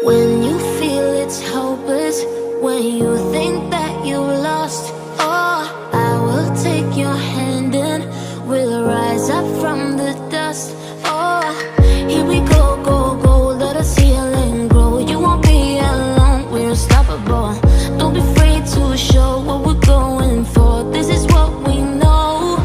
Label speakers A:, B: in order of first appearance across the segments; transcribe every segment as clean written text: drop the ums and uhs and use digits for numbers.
A: When you feel it's hopeless, when you think that you lost, oh, I will take your hand and we'll rise up from the dust. Oh, here we go, go, go, let us heal and grow. You won't be alone, we're unstoppable. Don't be afraid to show what we're going for. This is what we know.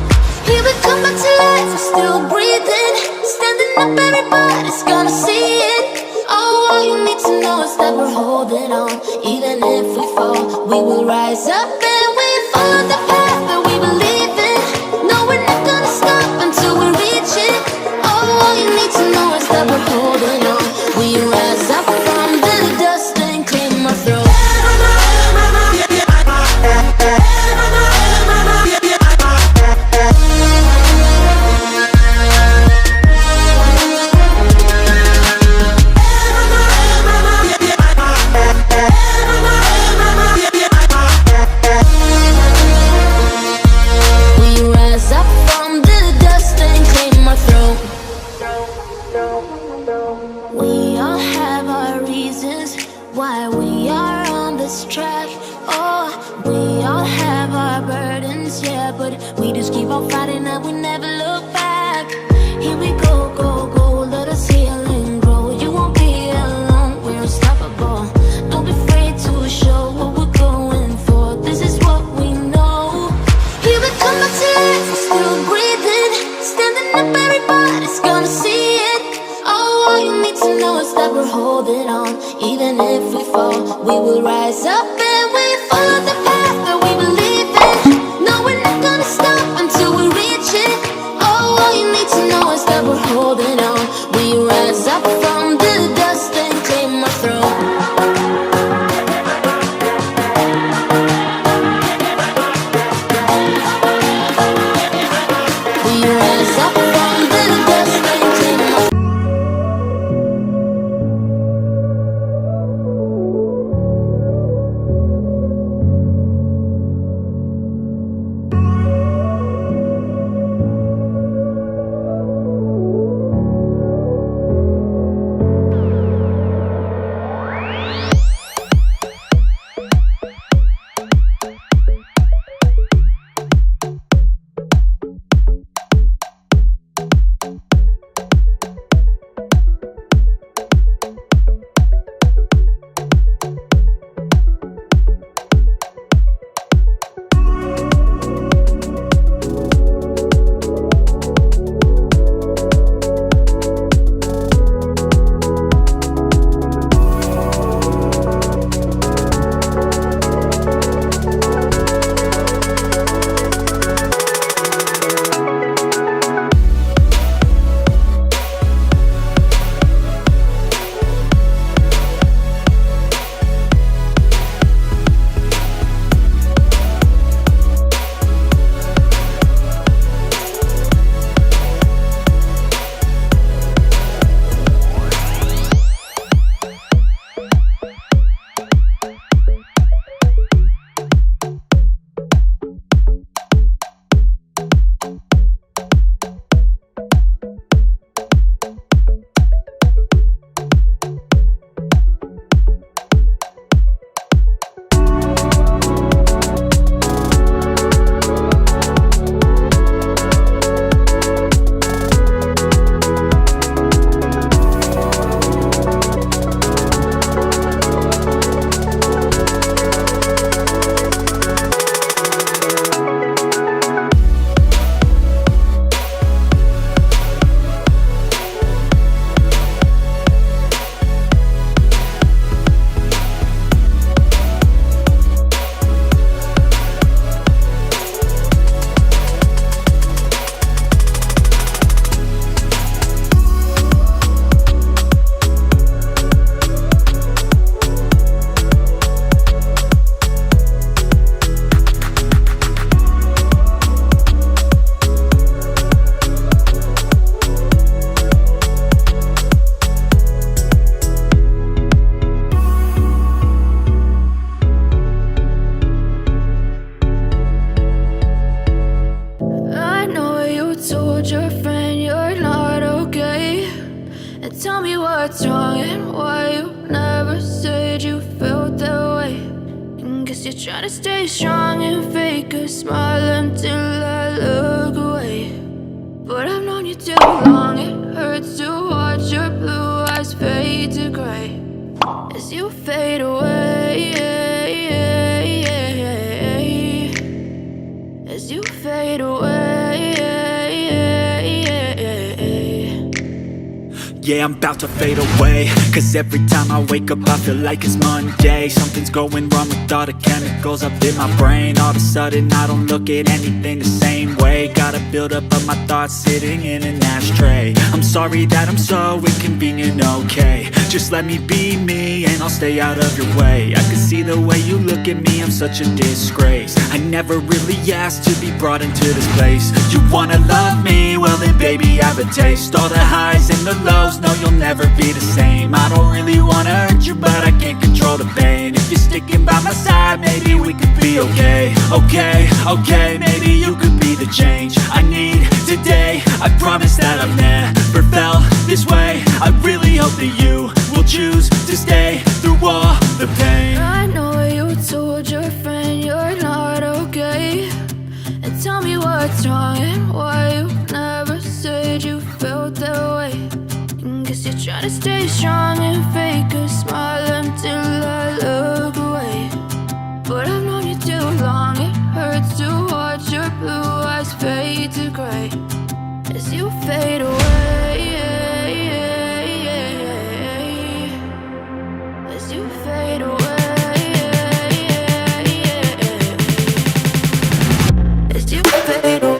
A: Here we come back to life, we're still breathing. Standing up, everybody's gonna see it. Oh, all you need to know is that we're holding on. Even if we fall, we will rise up and we follow the path that we believe in. No, we're not gonna stop until we reach it. Oh, all you need to know is that we're holding on. We rise up from the dust and clear my throat. We all have our reasons why we are on this track. Oh, we all have our burdens, yeah, but we just keep on fighting and we never look back. Here we go, go, go, let us heal and grow. You won't be alone, we're unstoppable. Don't be afraid to show what we're going for. This is what we know. Here we come back to life, we're still breathing. Standing up, everybody's gonna see it. Oh, all you need to know is that we're holding on. Even if we fall, we will rise up and we follow the path that we believe in. No, we're not gonna stop until we reach it. Oh, all you need to know is that we're holding on. We rise up from the dust and clear my throat. We rise up from the dust and clear my throat. Tell me what's wrong and why you never said you felt that way. And guess you're trying to stay strong and fake a smile until I look away. But I've known you too long, it hurts to watch your blue eyes fade to gray as you fade away, as you fade away.
B: Yeah, I'm about to fade away, cause every time I wake up I feel like it's Monday. Something's going wrong with all the chemicals up in my brain. All of a sudden I don't look at anything the same way. Got a buildup of my thoughts sitting in an ashtray. I'm sorry that I'm so inconvenient, okay. Just let me be me and I'll stay out of your way. I can see the way you look at me, I'm such a disgrace. I never really asked to be brought into this place. You wanna love me? Well then baby I have a taste. All the highs and the lows, no, you'll never be the same. I don't really wanna hurt you, but I can't control the pain. If you're sticking by my side, maybe we could be okay. Okay, maybe you could be the change I need today. I promise that I've never felt this way. I really hope that you will choose to stay through all the pain.
A: I know you told your friend you're not okay, and tell me what's wrong and why you never said you felt that way. Guess you're trying to stay strong and fake a smile until I look away. But I've known you too long, it hurts to watch your blue eyes fade to gray as you fade away, as you fade away, as you fade away.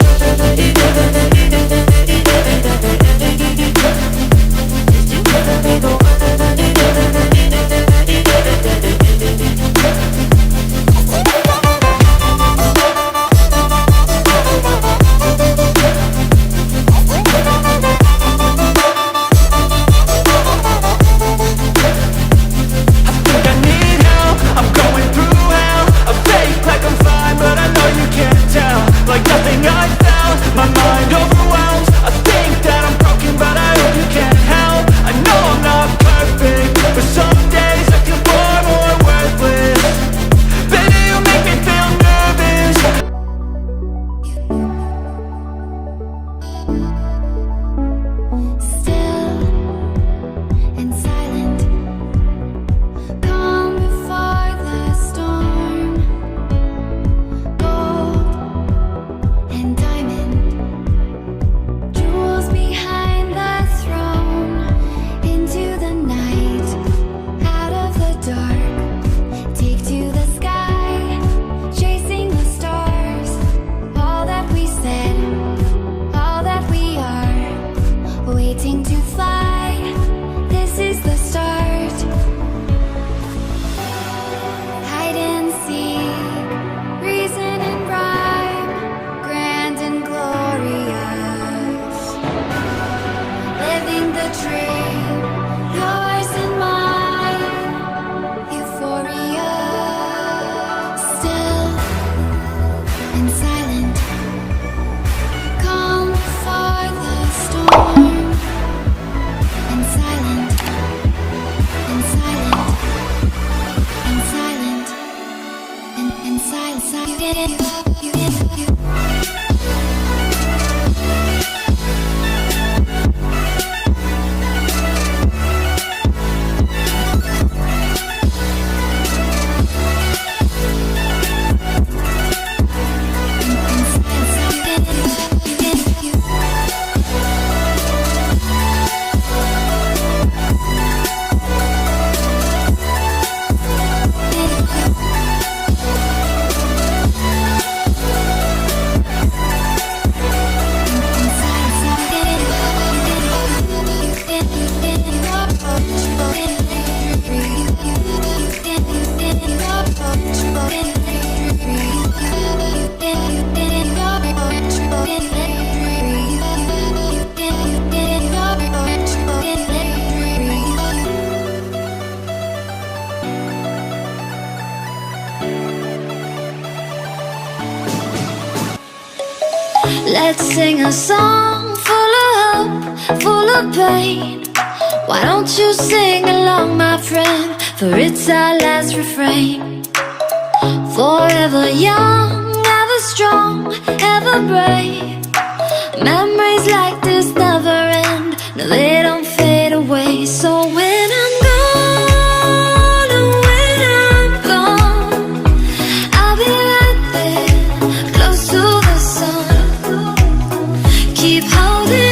A: Let's sing a song full of hope, full of pain. Why don't you sing along, my friend? For it's our last refrain. Forever young, ever strong, ever brave. Memories like this never end. No, they don't fade away. So when I'm gone, oh, when I'm gone, I'll be right there, close to the sun. Keep holding